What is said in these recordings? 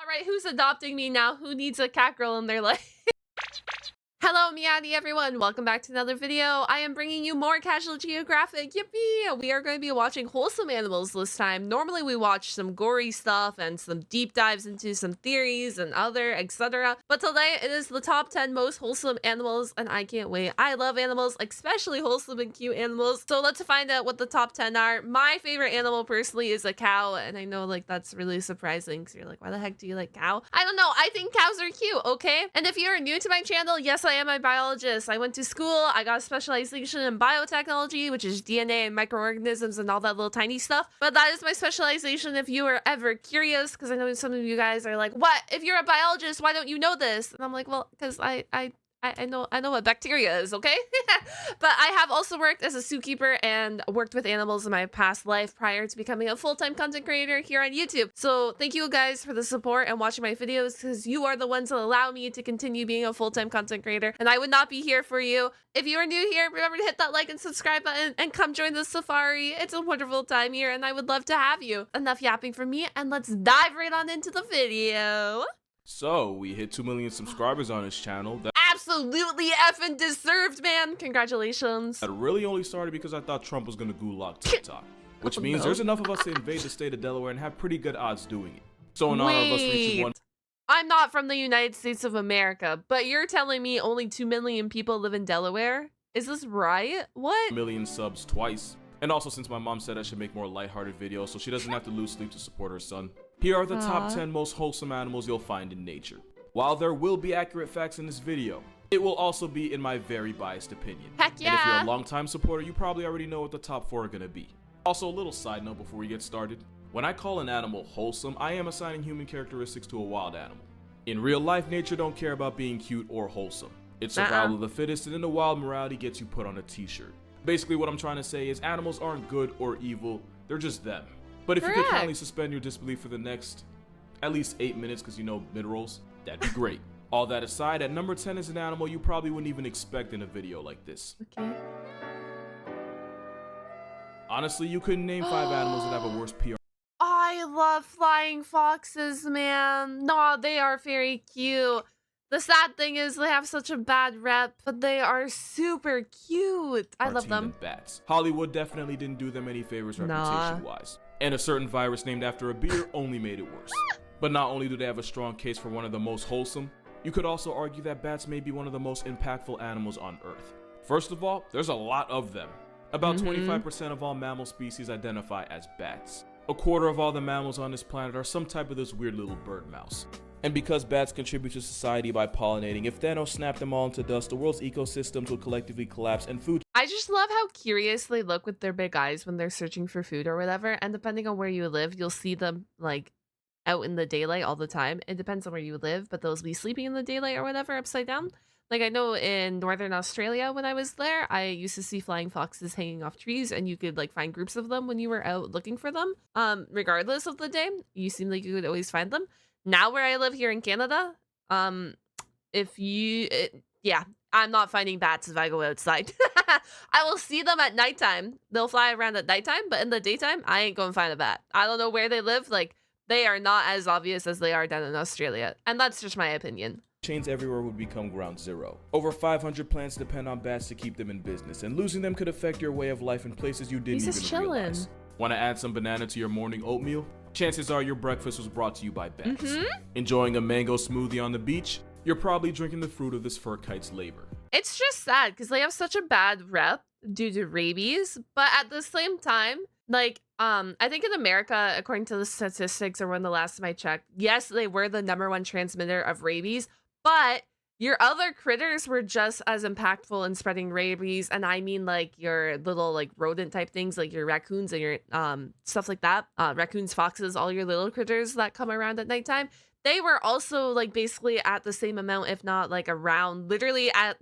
right, who's adopting me now? Who needs a cat girl in their life? Hello, Miati everyone. Welcome back to another video. I am bringing you more Casual Geographic. Yippee! We are going to be watching wholesome animals this time. Normally we watch some gory stuff and some deep dives into some theories and other etc. But today it is the top 10 most wholesome animals and I can't wait. I love animals, especially wholesome and cute animals. So let's find out what the top 10 are. My favorite animal personally is a cow, and I know like that's really surprising because you're like, why the heck do you like cow? I don't know. I think cows are cute, okay? And if you're new to my channel, yes, I am a biologist. I went to school. I got a specialization in biotechnology, which is DNA and microorganisms and all that little tiny stuff. But that is my specialization if you are ever curious, because I know some of you guys are like, what? If you're a biologist, why don't you know this? And I'm like, well, because I know what bacteria is, okay? But I have also worked as a zookeeper and worked with animals in my past life prior to becoming a full-time content creator here on YouTube. So thank you guys for the support and watching my videos, because you are the ones that allow me to continue being a full-time content creator, and I would not be here for you. If you are new here, remember to hit that like and subscribe button and come join the safari. It's a wonderful time here and I would love to have you. Enough yapping from me, and let's dive right on into the video. So, we hit 2 million subscribers on this channel. That Absolutely effing deserved, man. Congratulations. really only started because I thought Trump was gonna gulag TikTok. Which means there's enough of us to invade the state of Delaware and have pretty good odds doing it. So in honor of us reaching 1 I'm not from the United States of America, but you're telling me only 2 million people live in Delaware? Is this right? What? million subs twice. And also since my mom said I should make more lighthearted videos so she doesn't have to lose sleep to support her son. Here are the top 10 most wholesome animals you'll find in nature. While there will be accurate facts in this video, it will also be in my very biased opinion. Heck yeah. And if you're a longtime supporter, you probably already know what the top 4 are gonna be. Also, a little side note before we get started. When I call an animal wholesome, I am assigning human characteristics to a wild animal. In real life, nature don't care about being cute or wholesome. It's survival of the fittest, and in the wild, morality gets you put on a t-shirt. Basically, what I'm trying to say is animals aren't good or evil, they're just them. But if you could kindly suspend your disbelief for the next at least 8 minutes, because you know mid-rolls, that'd be great. All that aside, at number 10 is an animal you probably wouldn't even expect in a video like this. Okay. Honestly, you couldn't name 5 animals that have a worse PR. I love flying foxes, man. No, they are very cute. The sad thing is they have such a bad rep, but they are super cute. I love them. Bats. Hollywood definitely didn't do them any favors reputation-wise. And a certain virus named after a beer only made it worse. But not only do they have a strong case for one of the most wholesome, you could also argue that bats may be one of the most impactful animals on Earth. First of all, there's a lot of them. About 25% of all mammal species identify as bats. A quarter of all the mammals on this planet are some type of this weird little bird mouse. And because bats contribute to society by pollinating, if Thanos snapped them all into dust, the world's ecosystems would collectively collapse and food. I just love how curious they look with their big eyes when they're searching for food or whatever. And depending on where you live, you'll see them like out in the daylight all the time. It depends on where you live, but they'll be sleeping in the daylight or whatever upside down. Like I know in Northern Australia when I was there, I used to see flying foxes hanging off trees, and you could like find groups of them when you were out looking for them. Regardless of the day, you seem like you could always find them. Now where I live here in Canada, I'm not finding bats if I go outside. I will see them at nighttime. They'll fly around at nighttime, but in the daytime, I ain't gonna find a bat. I don't know where they live. Like, they are not as obvious as they are down in Australia. And that's just my opinion. Chains everywhere would become ground zero. Over 500 plants depend on bats to keep them in business, and losing them could affect your way of life in places you didn't even realize. Want to add some banana to your morning oatmeal? Chances are your breakfast was brought to you by bats. Enjoying a mango smoothie on the beach? You're probably drinking the fruit of this fur kite's labor. It's just sad because they have such a bad rep due to rabies, but at the same time, like, I think in America, according to the statistics or when the last time I checked, yes, they were the #1 transmitter of rabies, but your other critters were just as impactful in spreading rabies. And I mean like your little like rodent type things, like your raccoons and your stuff like that. Raccoons, foxes, all your little critters that come around at nighttime. They were also like basically at the same amount, if not like around, literally around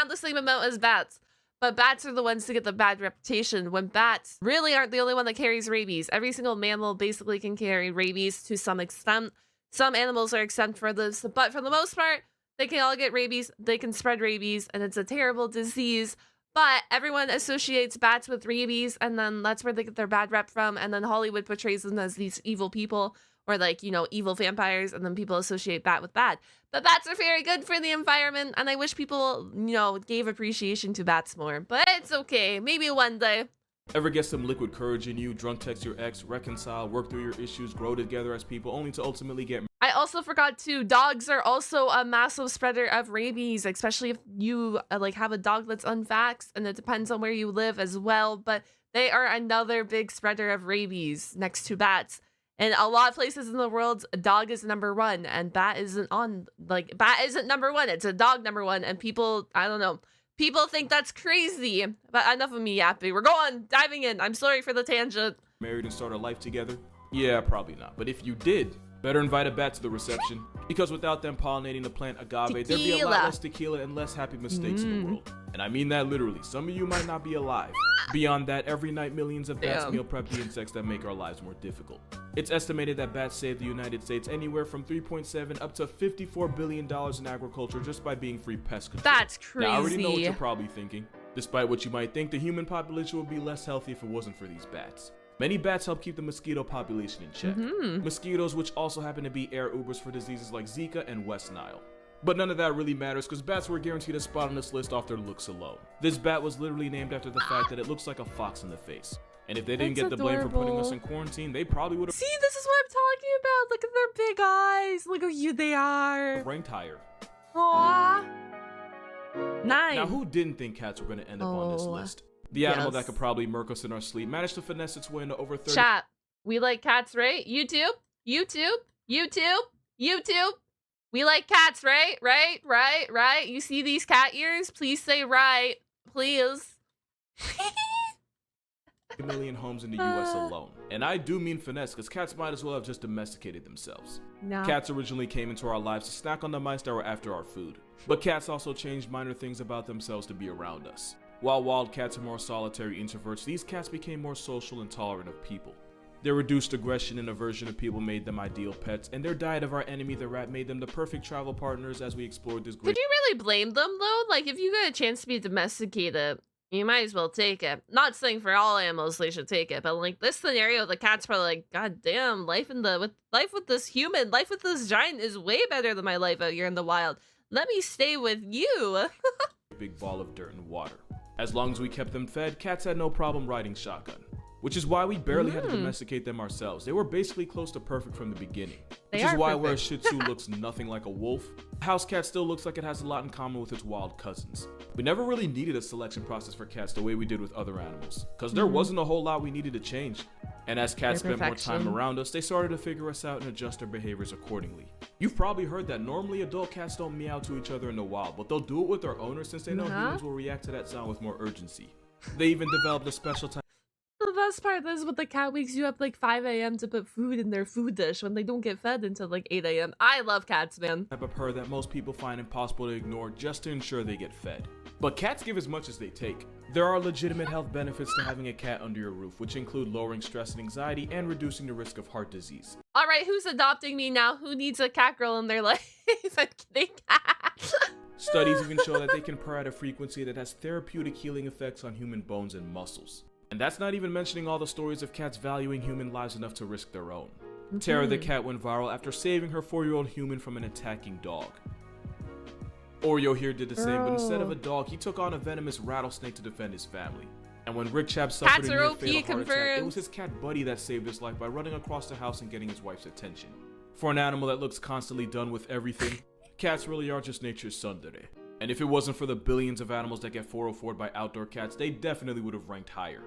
the same amount as bats. But bats are the ones to get the bad reputation, when bats really aren't the only one that carries rabies. Every single mammal basically can carry rabies to some extent. Some animals are exempt for this, but for the most part, they can all get rabies, they can spread rabies, and it's a terrible disease. But everyone associates bats with rabies, and then that's where they get their bad rep from, and then Hollywood portrays them as these evil people, or like, evil vampires, and then people associate bat with bad. But bats are very good for the environment, and I wish people, gave appreciation to bats more. But it's okay. Maybe one day. Ever get some liquid courage in you, drunk text your ex, reconcile, work through your issues, grow together as people, only to ultimately get I also forgot to, dogs are also a massive spreader of rabies, especially if you like have a dog that's unvaxxed, and it depends on where you live as well. But they are another big spreader of rabies next to bats. In a lot of places in the world, dog is number one, and bat isn't number one. It's a dog number one, and people, I don't know. People think that's crazy, but enough of me yapping. We're diving in. I'm sorry for the tangent. married and start a life together? Yeah, probably not. But if you did, better invite a bat to the reception, because without them pollinating the plant agave, there'd be a lot less tequila and less happy mistakes in the world. And I mean that literally. Some of you might not be alive. Beyond that, every night millions of bats meal prep the insects that make our lives more difficult. It's estimated that bats save the United States anywhere from $3.7 up to $54 billion in agriculture just by being free pest control. That's crazy. Now, I already know what you're probably thinking. Despite what you might think, the human population would be less healthy if it wasn't for these bats. Many bats help keep the mosquito population in check. Mosquitoes, which also happen to be air Ubers for diseases like Zika and West Nile. But none of that really matters because bats were guaranteed a spot on this list off their looks alone. This bat was literally named after the fact that it looks like a fox in the face. And if they didn't get the blame for putting us in quarantine, they probably would have— See, this is what I'm talking about. Look at their big eyes. Look how cute they are. ranked higher. Aww. Nice. Now, who didn't think cats were going to end up on this list? The animal that could probably murk us in our sleep managed to finesse its way into over 30— Chat. We like cats, right? YouTube? We like cats, right? Right? You see these cat ears? Please say right. Please. a million homes in the US alone. And I do mean finesse, because cats might as well have just domesticated themselves. No. Cats originally came into our lives to snack on the mice that were after our food. But cats also changed minor things about themselves to be around us. While wild cats are more solitary introverts, these cats became more social and tolerant of people. Their reduced aggression and aversion to people made them ideal pets, and their diet of our enemy the rat made them the perfect travel partners as we explored this great— Could you really blame them, though? Like, if you get a chance to be domesticated, you might as well take it. Not saying for all animals they should take it, but like this scenario, the cat's probably like, God damn, life with this human, life with this giant is way better than my life out here in the wild. Let me stay with you. big ball of dirt and water. As long as we kept them fed, cats had no problem riding shotgun. Which is why we barely had to domesticate them ourselves. They were basically close to perfect from the beginning. Which is why where a Shih Tzu looks nothing like a wolf, a house cat still looks like it has a lot in common with its wild cousins. We never really needed a selection process for cats the way we did with other animals, because there wasn't a whole lot we needed to change. And as cats spent more time around us, they started to figure us out and adjust their behaviors accordingly. You've probably heard that normally adult cats don't meow to each other in the wild, but they'll do it with their owners since they know humans will react to that sound with more urgency. They even developed a special type— The best part is when the cat wakes you up like 5 a.m. to put food in their food dish when they don't get fed until like 8 a.m. I love cats, man. type of purr that most people find impossible to ignore just to ensure they get fed. But cats give as much as they take. There are legitimate health benefits to having a cat under your roof, which include lowering stress and anxiety and reducing the risk of heart disease. All right, who's adopting me now? Who needs a cat girl in their life? I'm kidding. Studies even show that they can purr at a frequency that has therapeutic healing effects on human bones and muscles. And that's not even mentioning all the stories of cats valuing human lives enough to risk their own. Tara the cat went viral after saving her 4-year-old human from an attacking dog. Oreo here did the same, but instead of a dog, he took on a venomous rattlesnake to defend his family. And when Rick Chap suffered a near-fatal heart attack, it was his cat Buddy that saved his life by running across the house and getting his wife's attention. For an animal that looks constantly done with everything, cats really are just nature's tsundere. And if it wasn't for the billions of animals that get 404'd by outdoor cats, they definitely would have ranked higher.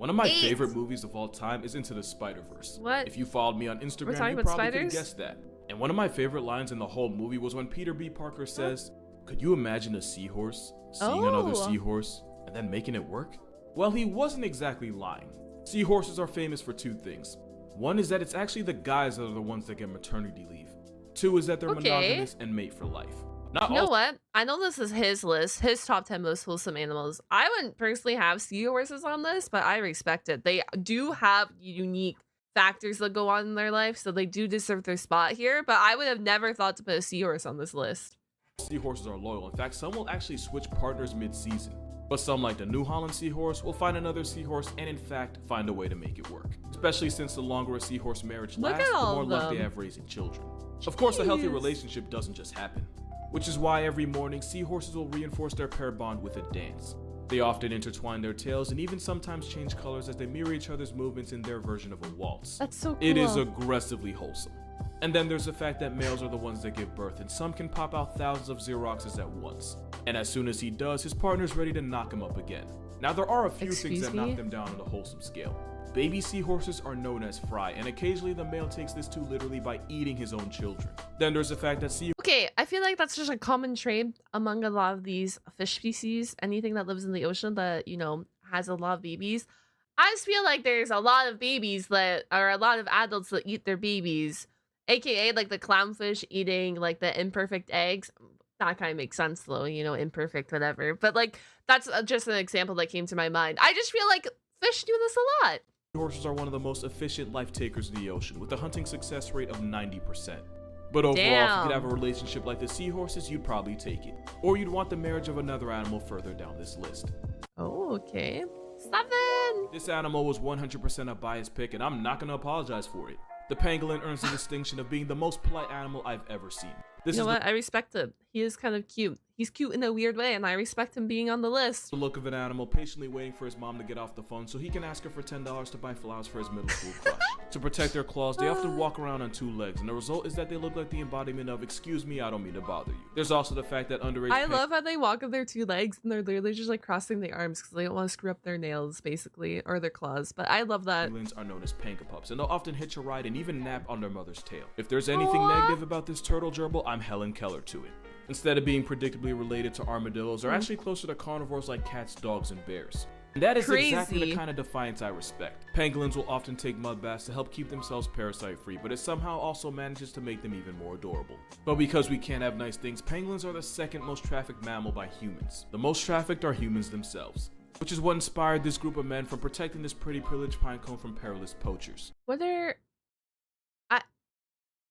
One of my favorite movies of all time is Into the Spider-Verse. What? If you followed me on Instagram, you probably could have guessed that. And one of my favorite lines in the whole movie was when Peter B. Parker says, "Could you imagine a seahorse seeing another seahorse and then making it work?" Well, he wasn't exactly lying. Seahorses are famous for two things. One is that it's actually the guys that are the ones that get maternity leave. Two is that they're monogamous and mate for life. You know what? I know this is his list, his top 10 most wholesome animals. I wouldn't personally have seahorses on this, but I respect it. They do have unique factors that go on in their life, so they do deserve their spot here, but I would have never thought to put a seahorse on this list. Seahorses are loyal. In fact, some will actually switch partners mid-season. But some, like the New Holland seahorse, will find another seahorse and in fact find a way to make it work. Especially since the longer a seahorse marriage lasts, the more luck they have raising children. Of course, a healthy relationship doesn't just happen, which is why every morning seahorses will reinforce their pair bond with a dance. They often intertwine their tails and even sometimes change colors as they mirror each other's movements in their version of a waltz. That's so cool. It is aggressively wholesome. And then there's the fact that males are the ones that give birth, and some can pop out thousands of Xeroxes at once. And as soon as he does, his partner's ready to knock him up again. Now there are a few things that knock them down on the wholesome scale. Baby seahorses are known as fry, and occasionally the male takes this too literally by eating his own children. Then there's the fact that Okay, I feel like that's just a common trait among a lot of these fish species. Anything that lives in the ocean that, you know, has a lot of babies. I just feel like there's a lot of babies that are a lot of adults that eat their babies, aka like the clownfish eating like the imperfect eggs. That kind of makes sense though, you know, imperfect, whatever. But like, that's just an example that came to my mind. I just feel like fish do this a lot. Seahorses are one of the most efficient life takers in the ocean, with a hunting success rate of 90%. But overall, if you could have a relationship like the seahorses, you'd probably take it. Or you'd want the marriage of another animal further down this list. Oh, okay. 7! This animal was 100% a biased pick, and I'm not going to apologize for it. The pangolin earns the distinction of being the most polite animal I've ever seen. You know what? I respect him. He is kind of cute. He's cute in a weird way, and I respect him being on the list. The look of an animal patiently waiting for his mom to get off the phone so he can ask her for $10 to buy flowers for his middle school crush. To protect their claws, they often walk around on 2 legs, and the result is that they look like the embodiment of, "Excuse me, I don't mean to bother you." There's also the fact that underage I love how they walk on their 2 legs, and they're literally just like crossing their arms because they don't want to screw up their nails, basically, or their claws. But I love that. Pangolins are known as pankapups, and they'll often hitch a ride and even nap on their mother's tail. If there's anything negative about this turtle gerbil, I'm Helen Keller to it. Instead of being predictably related to armadillos, they're actually closer to carnivores like cats, dogs, and bears. And that is exactly the kind of defiance I respect. Pangolins will often take mud baths to help keep themselves parasite-free, but it somehow also manages to make them even more adorable. But because we can't have nice things, pangolins are the second most trafficked mammal by humans. The most trafficked are humans themselves, which is what inspired this group of men from protecting this pretty privileged pinecone from perilous poachers. Whether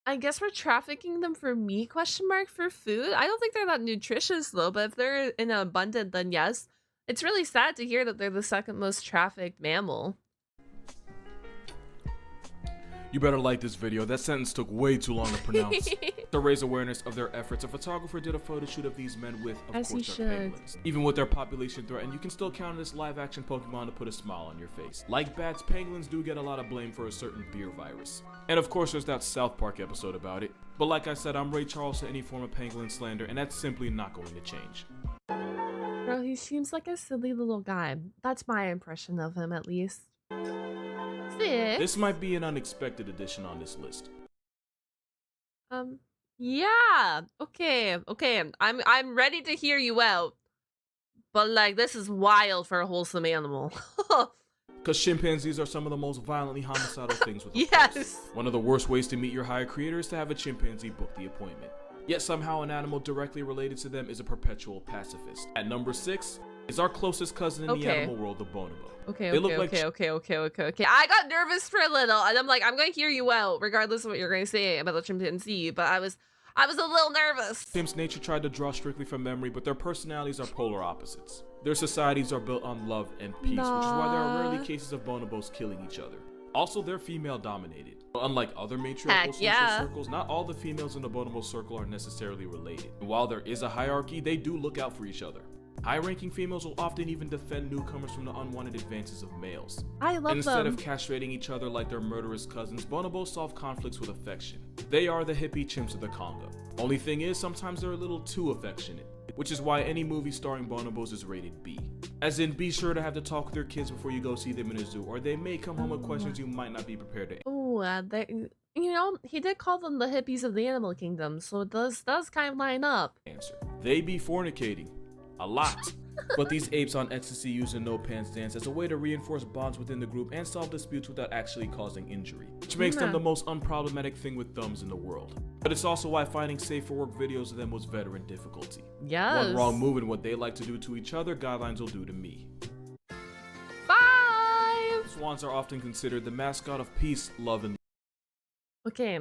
I guess we're trafficking them for meat, for food. I don't think they're that nutritious though, but if they're in abundant, then yes. It's really sad to hear that they're the second most trafficked mammal. You better like this video. That sentence took way too long to pronounce. To raise awareness of their efforts, a photographer did a photo shoot of these men with, of course, their penguins. Even with their population threatened, you can still count on this live-action Pokemon to put a smile on your face. Like bats, pangolins do get a lot of blame for a certain beer virus. And of course, there's that South Park episode about it. But like I said, I'm Ray Charles to any form of pangolin slander, and that's simply not going to change. Bro, he seems like a silly little guy. That's my impression of him, at least. 6? This might be an unexpected addition on this list. Yeah. Okay. I'm ready to hear you out. But like, this is wild for a wholesome animal. Because chimpanzees are some of the most violently homicidal things with a Yes. One of the worst ways to meet your higher creator is to have a chimpanzee book the appointment. Yet somehow an animal directly related to them is a perpetual pacifist. At number 6 is our closest cousin in the animal world, the bonobo. Okay. I got nervous for a little, and I'm like, I'm going to hear you out, regardless of what you're going to say about the chimpanzee, but I was a little nervous. Chimps' nature tried to draw strictly from memory, but their personalities are polar opposites. Their societies are built on love and peace, which is why there are rarely cases of bonobos killing each other. Also, they're female dominated. Unlike other matriarchal social circles, not all the females in the bonobo circle are necessarily related. And while there is a hierarchy, they do look out for each other. High-ranking females will often even defend newcomers from the unwanted advances of males. I love them. Instead of castrating each other like their murderous cousins, bonobos solve conflicts with affection. They are the hippie chimps of the Congo. Only thing is, sometimes they're a little too affectionate, which is why any movie starring bonobos is rated B. As in, be sure to have to talk with your kids before you go see them in a zoo, or they may come home with questions you might not be prepared to answer. Oh, you know, he did call them the hippies of the animal kingdom, so it does kind of line up. They be fornicating. A lot. But these apes on ecstasy use a no-pants dance as a way to reinforce bonds within the group and solve disputes without actually causing injury, which makes them the most unproblematic thing with thumbs in the world. But it's also why finding safe for work videos of them was veteran difficulty. Yes. One wrong move in what they like to do to each other, guidelines will do to me. 5. Swans are often considered the mascot of peace, love, and... Okay,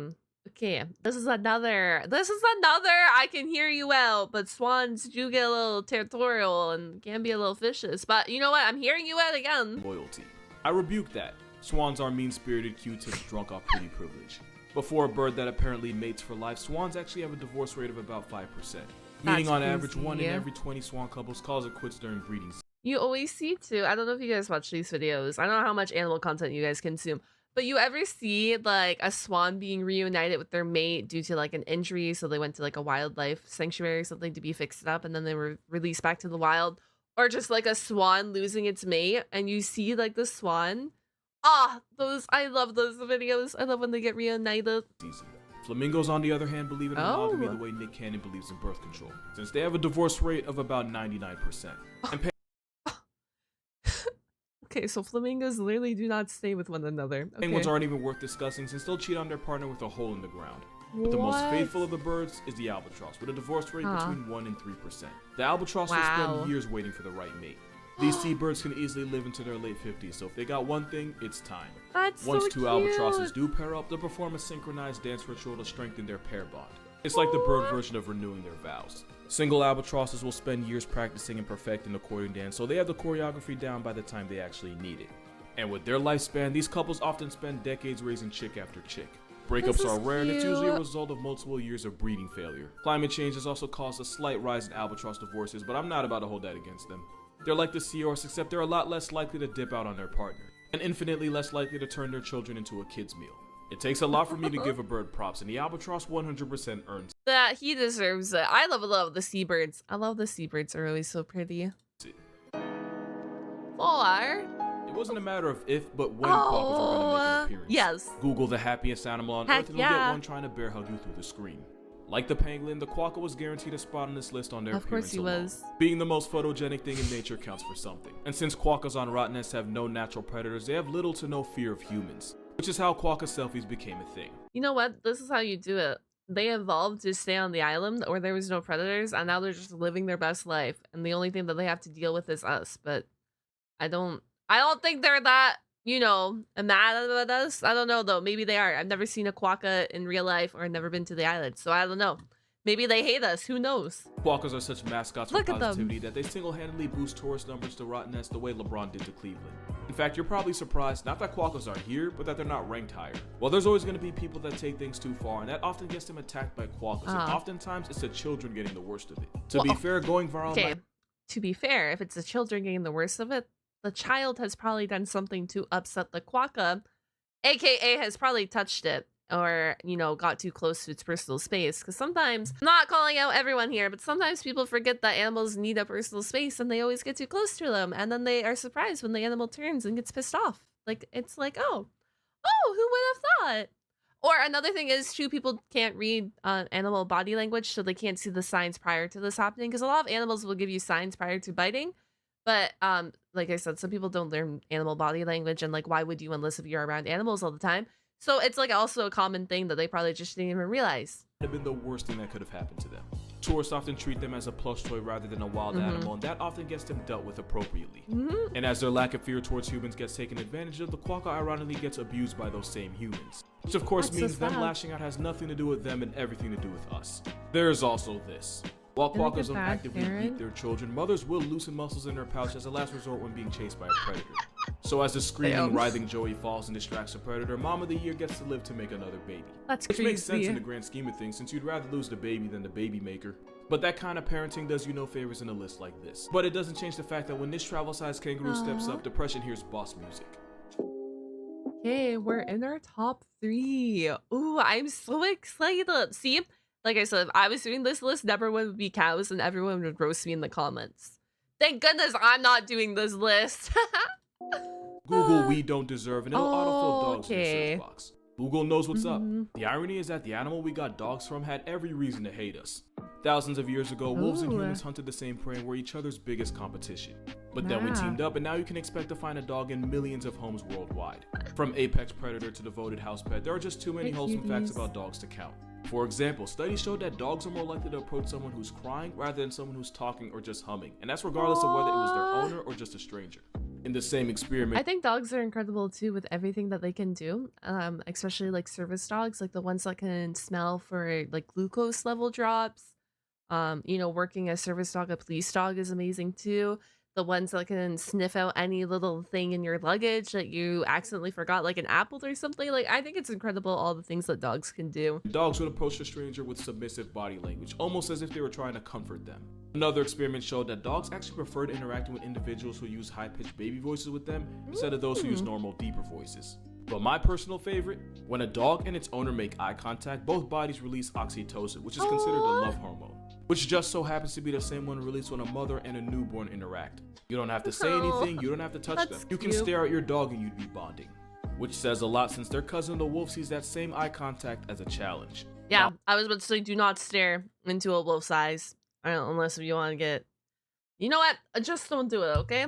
Okay, this is another. I can hear you well, but swans do get a little territorial and can be a little vicious. But you know what? I'm hearing you out again. Loyalty. I rebuke that. Swans are mean-spirited Q-tips drunk off pretty privilege. But for a bird that apparently mates for life, swans actually have a divorce rate of about 5%. Meaning on average, 1 in every 20 swan couples calls it quits during breeding season. You always see too. I don't know if you guys watch these videos. I don't know how much animal content you guys consume. But you ever see like a swan being reunited with their mate due to like an injury? So they went to like a wildlife sanctuary or something to be fixed up and then they were released back to the wild. Or just like a swan losing its mate and you see like the swan. I love those videos. I love when they get reunited. Flamingos, on the other hand, believe in monogamy the way Nick Cannon believes in birth control, since they have a divorce rate of about 99%. And okay, so flamingos literally do not stay with one another. penguins aren't even worth discussing since they'll cheat on their partner with a hole in the ground. But the most faithful of the birds is the albatross, with a divorce rate between 1 and 3%. The albatross will spend years waiting for the right mate. These seabirds can easily live into their late 50s, so if they got one thing, it's time. Once two albatrosses do pair up, they'll perform a synchronized dance ritual to strengthen their pair bond. It's like the bird version of renewing their vows. Single albatrosses will spend years practicing and perfecting the courting dance, so they have the choreography down by the time they actually need it. And with their lifespan, these couples often spend decades raising chick after chick. Breakups are rare, and it's usually a result of multiple years of breeding failure. Climate change has also caused a slight rise in albatross divorces, but I'm not about to hold that against them. They're like the seahorse, except they're a lot less likely to dip out on their partner, and infinitely less likely to turn their children into a kid's meal. It takes a lot for me to give a bird props, and the albatross 100% earns that. He deserves it. I love the seabirds. I love the seabirds. Are always so pretty. It wasn't a matter of if, but when quokkas were going to make an appearance. Yes. Google the happiest animal on Earth, and you'll get one trying to bear hug you through the screen. Like the pangolin, the quokka was guaranteed a spot on this list on their appearance alone. Of course he was. Being the most photogenic thing in nature counts for something. And since quokkas on Rottnest have no natural predators, they have little to no fear of humans. Which is how quokka selfies became a thing. You know what? This is how you do it. They evolved to stay on the island where there was no predators, and now they're just living their best life. And the only thing that they have to deal with is us. But I don't think they're that, you know, mad at us. I don't know though. Maybe they are. I've never seen a quokka in real life or never been to the island, so I don't know. Maybe they hate us. Who knows? Quokkas are such mascots for positivity that they single-handedly boost tourist numbers to Rottnest the way LeBron did to Cleveland. In fact, you're probably surprised, not that quokkas are here, but that they're not ranked higher. Well, there's always going to be people that take things too far, and that often gets them attacked by quokkas, and oftentimes it's the children getting the worst of it. To be fair, going viral... Okay, to be fair, if it's the children getting the worst of it, the child has probably done something to upset the quokka, aka has probably touched it. Or, you know, got too close to its personal space. Because sometimes, I'm not calling out everyone here, but sometimes people forget that animals need a personal space and they always get too close to them. And then they are surprised when the animal turns and gets pissed off. Like, it's like, oh, who would have thought? Or another thing is, too, people can't read animal body language, so they can't see the signs prior to this happening. Because a lot of animals will give you signs prior to biting. But, like I said, some people don't learn animal body language. And, like, why would you unless if you're around animals all the time? So it's like also a common thing that they probably just didn't even realize. It would have been the worst thing that could have happened to them. Tourists often treat them as a plush toy rather than a wild animal, and that often gets them dealt with appropriately. And as their lack of fear towards humans gets taken advantage of, the quokka ironically gets abused by those same humans. Which of course means them lashing out has nothing to do with them and everything to do with us. There's also this. While quokkas don't actively beat their children, mothers will loosen muscles in their pouch as a last resort when being chased by a predator. So as the screaming, writhing Joey falls and distracts a predator, Mom of the Year gets to live to make another baby. Which makes sense in the grand scheme of things, since you'd rather lose the baby than the baby maker. But that kind of parenting does you no favors in a list like this. But it doesn't change the fact that when this travel-sized kangaroo steps up, depression hears boss music. Okay, we're in our top 3. Ooh, I'm so excited. See? Like I said, if I was doing this list, everyone would be cows and everyone would roast me in the comments. Thank goodness I'm not doing this list. Google "we don't deserve" and it'll autofill dogs in the search box. Google knows what's up. The irony is that the animal we got dogs from had every reason to hate us. Thousands of years ago, wolves and humans hunted the same prey and were each other's biggest competition. But then we teamed up, and now you can expect to find a dog in millions of homes worldwide. From apex predator to devoted house pet, there are just too many wholesome facts about dogs to count. For example, studies showed that dogs are more likely to approach someone who's crying rather than someone who's talking or just humming, and that's regardless of whether it was their owner or just a stranger. In the same experiment, I think dogs are incredible too with everything that they can do. Especially like service dogs, like the ones that can smell for like glucose level drops. Working as service dog, a police dog is amazing too. The ones that can sniff out any little thing in your luggage that you accidentally forgot, like an apple or something. Like, I think it's incredible all the things that dogs can do. dogs would approach a stranger with submissive body language, almost as if they were trying to comfort them. Another experiment showed that dogs actually preferred interacting with individuals who use high-pitched baby voices with them instead of those who use normal, deeper voices. But my personal favorite, when a dog and its owner make eye contact, both bodies release oxytocin, which is considered the love hormone, which just so happens to be the same one released when a mother and a newborn interact. You don't have to say anything, you don't have to touch them. You can stare at your dog and you'd be bonding. Which says a lot since their cousin the wolf sees that same eye contact as a challenge. Yeah, I was about to say, do not stare into a wolf's eyes. Unless you want to get... You know what? Just don't do it, okay?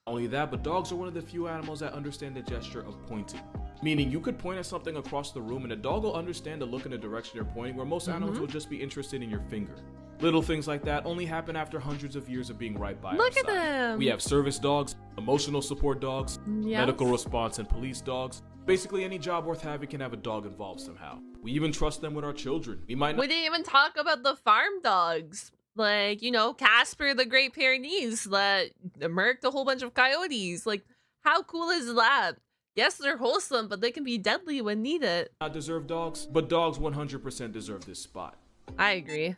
Only that, but dogs are one of the few animals that understand the gesture of pointing. Meaning you could point at something across the room and a dog will understand the look in the direction you're pointing, where most animals will just be interested in your finger. Little things like that only happen after hundreds of years of being right by our Look side. at them! We have service dogs, emotional support dogs, medical response and police dogs. Basically any job worth having can have a dog involved somehow. We even trust them with our children. We didn't even talk about the farm dogs. Like, Casper the Great Pyrenees that murked a whole bunch of coyotes. Like, how cool is that? Yes, they're wholesome, but they can be deadly when needed. Not deserve dogs, but dogs 100% deserve this spot. I agree.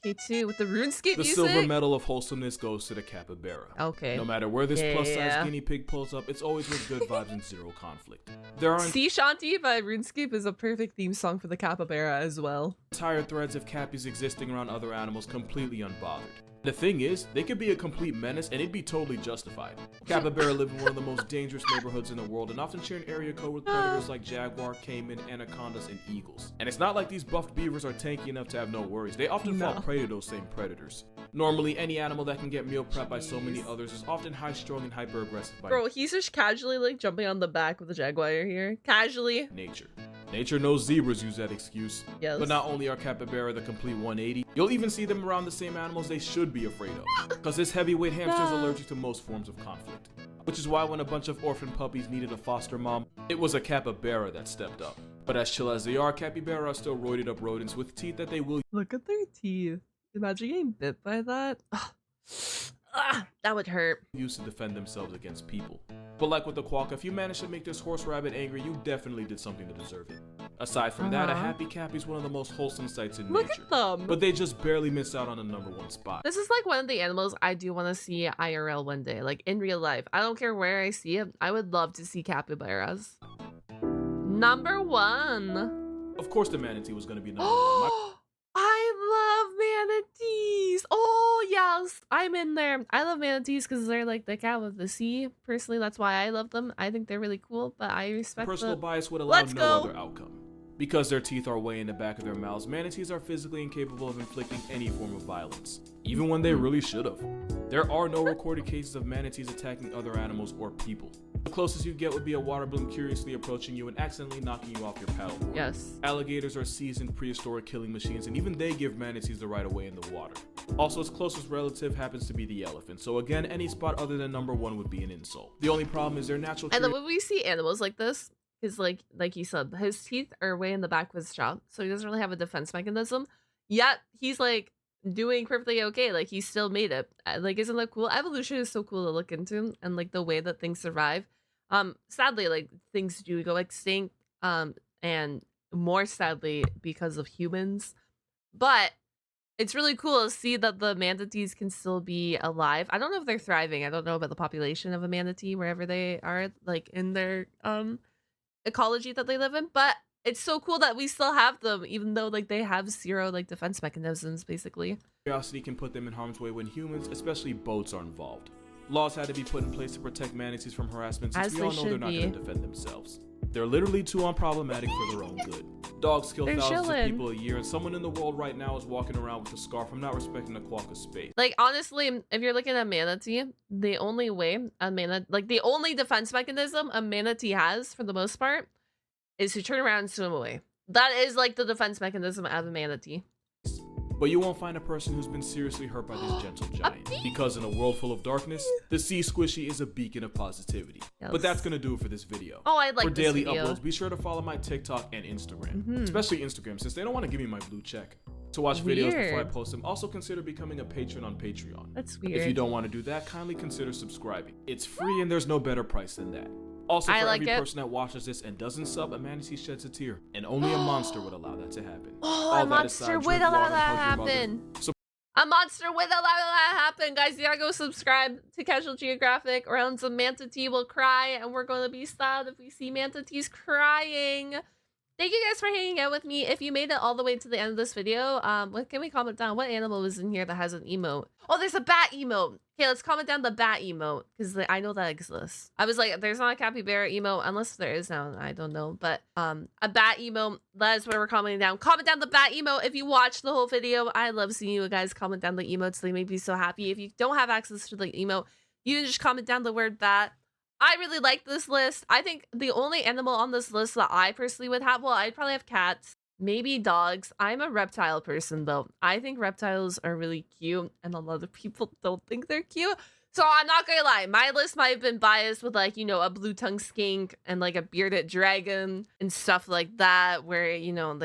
Okay, too, with the RuneScape The music? silver medal of wholesomeness goes to the capybara. Okay. No matter where this plus-size guinea pig pulls up, it's always with good vibes and zero conflict. There are Sea Shanty by RuneScape is a perfect theme song for the capybara as well. Entire threads of cappies existing around other animals completely unbothered. The thing is, they could be a complete menace and it'd be totally justified. Capybara live in one of the most dangerous neighborhoods in the world and often share an area code with predators like jaguar, caiman, anacondas, and eagles. And it's not like these buffed beavers are tanky enough to have no worries. They often fall prey to those same predators. Normally, any animal that can get meal prepped by so many others is often high-strung and hyper-aggressive by Bro, he's just casually like jumping on the back of the jaguar here. Casually. nature. Nature knows zebras use that excuse. Yes. But not only are capybara the complete 180, you'll even see them around the same animals they should be afraid of. Because this heavyweight hamster is allergic to most forms of conflict. Which is why when a bunch of orphan puppies needed a foster mom, it was a capybara that stepped up. But as chill as they are, capybara are still roided up rodents with teeth that they will Look at their teeth. Imagine getting bit by that. That would hurt. use to defend themselves against people. But like with the quokka, if you manage to make this horse rabbit angry, you definitely did something to deserve it. Aside from that, a happy cappy is one of the most wholesome sights in Look nature. at them. But they just barely miss out on the #1 spot. This is like one of the animals I do want to see IRL one day, like in real life. I don't care where I see it. I would love to see capybaras. #1. Of course the manatee was going to be #1. I love manatees. Oh, yes. I'm in there. I love manatees because they're like the cat of the sea. Personally, that's why I love them. I think they're really cool, but I respect Personal the... bias would allow no other outcome. Because their teeth are way in the back of their mouths, manatees are physically incapable of inflicting any form of violence, even when they really should have. There are no recorded cases of manatees attacking other animals or people. The closest you get would be a water balloon curiously approaching you and accidentally knocking you off your paddleboard. Yes. Alligators are seasoned prehistoric killing machines, and even they give manatees the right of way in the water. Also, its closest relative happens to be the elephant, so again, any spot other than #1 would be an insult. The only problem is their natural And then when we see animals like this, is like you said, his teeth are way in the back of his jaw, so he doesn't really have a defense mechanism. Yet he's like doing perfectly okay. Like he still made it. Like, isn't that cool? Evolution is so cool to look into, and like the way that things survive. Sadly, like things do go extinct. And more sadly because of humans. But it's really cool to see that the manatees can still be alive. I don't know if they're thriving. I don't know about the population of a manatee wherever they are, like in their ecology that they live in, but it's so cool that we still have them, even though like they have zero like defense mechanisms basically. curiosity can put them in harm's way when humans, especially boats, are involved. Laws had to be put in place to protect manatees from harassment since we all know they're not going to defend themselves. They're literally too unproblematic for their own good. Dogs kill thousands of people a year, and someone in the world right now is walking around with a scarf from not respecting the quokka's space. Like, honestly, if you're looking at manatee, the only way the only defense mechanism a manatee has, for the most part, is to turn around and swim away. That is, like, the defense mechanism of a manatee. But you won't find a person who's been seriously hurt by this gentle giant. Because in a world full of darkness, the sea squishy is a beacon of positivity. Yes. But that's gonna do it for this video. Oh, I like For this daily video. uploads, be sure to follow my TikTok and Instagram. Especially Instagram, since they don't want to give me my blue check. To watch videos before I post them, also consider becoming a patron on Patreon. That's weird. If you don't want to do that, kindly consider subscribing. It's free and there's no better price than that. Also, for every person that watches this and doesn't sub, a manatee sheds a tear. And only a monster would allow that to happen. Oh, a monster would allow that to happen. A monster would allow that to happen. Guys, you gotta go subscribe to Casual Geographic or else a manatee will cry and we're gonna be sad if we see manatees crying. Thank you guys for hanging out with me. If you made it all the way to the end of this video, what can we comment down? What animal is in here that has an emote? Oh, there's a bat emote. Okay, let's comment down the bat emote because I know that exists. I was like, there's not a capybara emote unless there is now. I don't know, but a bat emote. That is what we're commenting down. Comment down the bat emote if you watched the whole video. I love seeing you guys comment down the emotes. They make me so happy. If you don't have access to the emote, you can just comment down the word bat. I really like this list. I think the only animal on this list that I personally would have, well, I'd probably have cats, maybe dogs. I'm a reptile person though. I think reptiles are really cute and a lot of people don't think they're cute. So I'm not gonna lie, my list might have been biased with like, you know, a blue-tongued skink and like a bearded dragon and stuff like that, where, you know,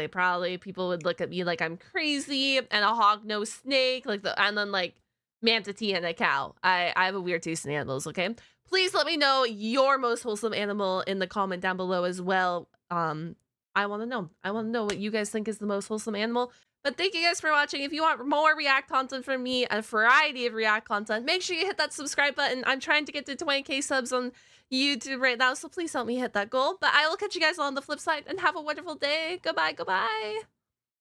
people would look at me like I'm crazy, and a hog-nosed snake, and then like manatee and a cow. I have a weird taste in animals, okay? Please let me know your most wholesome animal in the comment down below as well. I want to know. I want to know what you guys think is the most wholesome animal. But thank you guys for watching. If you want more React content from me, a variety of React content, make sure you hit that subscribe button. I'm trying to get to 20k subs on YouTube right now, so please help me hit that goal. But I will catch you guys all on the flip side, and have a wonderful day. Goodbye, goodbye.